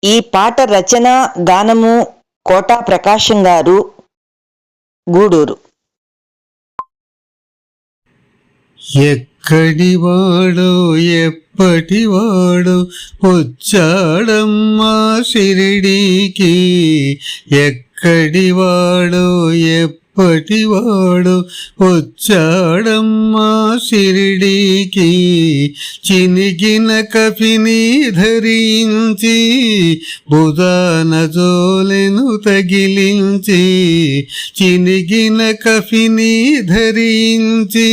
ఈ పాట రచన గానము కోటా ప్రకాశం గారు, గూడూరు. ఎక్కడివాడో ఎప్పటివాడో వచ్చాడమ్మా షిరిడీకి, ఎక్కడివాడో ఎప్పటివాడో వచ్చాడమ్మా షిరిడీకి. చినిగిన కఫిని ధరించి బుధాన జోలెను తగిలించి, చినిగిన కఫిని ధరించి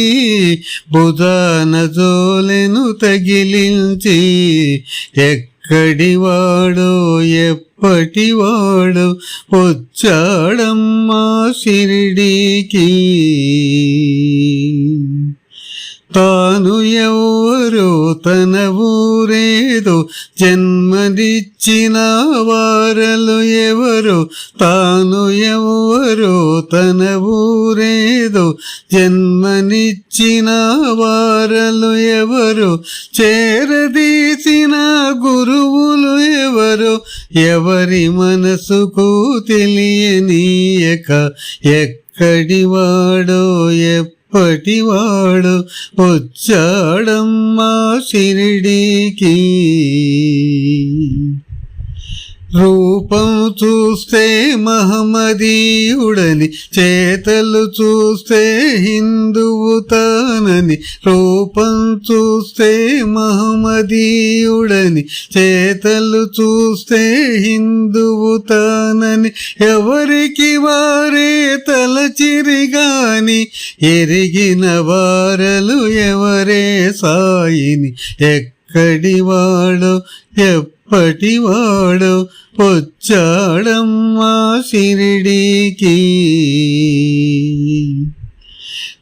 బుధాన జోలెను తగిలించి, ఎక్కడివాడో ఎప్పటివాడో వచ్చాడమ్మా షిరిడీకి. తాను ఎవరో తన ఊరేదో జన్మనిచ్చిన వారలు ఎవరో, తాను ఎవరో తన ఊరేదో జన్మనిచ్చిన వారలు ఎవరో, చేరదీసిన గురువులు ఎవరో, ఎవరి మనసుకు తెలియనీయక ఎక్కడివాడో ఎప్పటివాడు వచ్చాడమ్మా షిరిడీకి. రూపం చూస్తే మహమ్మదీయుడని, చేతలు చూస్తే హిందువు తానని. రూపం చూస్తే మహమ్మదీయుడని, చేతలు చూస్తే హిందువు తానని. ఎవరికి వారే తలచిరిగాని ఎరిగిన వారలు ఎవరే సాయిని. ఎక్కడివాడో ఎప్పటివాడో వచ్చాడమ్మా షిరిడీకి.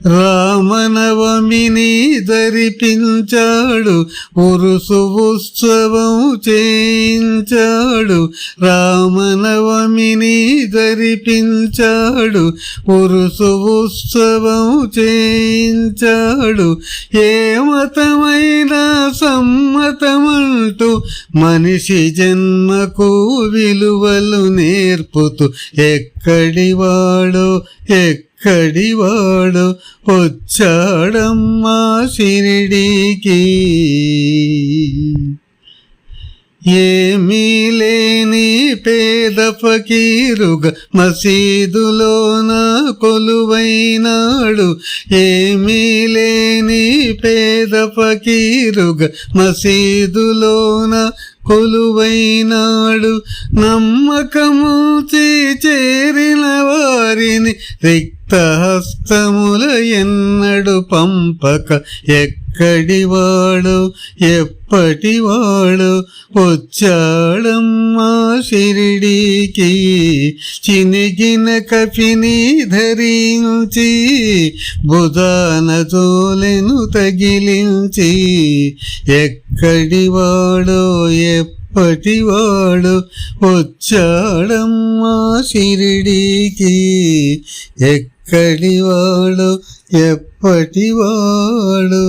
రామనవమిని ధరిపించాడు, ఉరుసు ఉత్సవం చేయించాడు. రామనవమిని ధరిపించాడు, ఉరుసు ఉత్సవం చేయించాడు. ఏ మతమైనా సమ్మతమంటూ మనిషి జన్మకు విలువలు నేర్పుతూ, ఎక్కడివాడో ఎక్కడివాడో వచ్చాడమ్మా షిరిడీకి. ఏమీ లేని పేద ఫకీరుగా మసీదులోన కొలువైనాడు. ఏమీ లేని పేద ఫకీరుగా మసీదులోన కొలువైనాడు. నమ్మకము చేరిన వారిని రిక్తహస్తముల ఎన్నడు పంపక, ఎక్కడివాడో ఎప్పటివాడో వచ్చాడమ్మా షిరిడీకి. చినిగిన కఫిని ధరించి బుధాన జోలెను తగిలించి, ఎక్కడివాడో ఎప్పటివాడో వచ్చాడమ్మా షిరిడీకి. ఎక్కడివాడో ఎప్పటివాడో.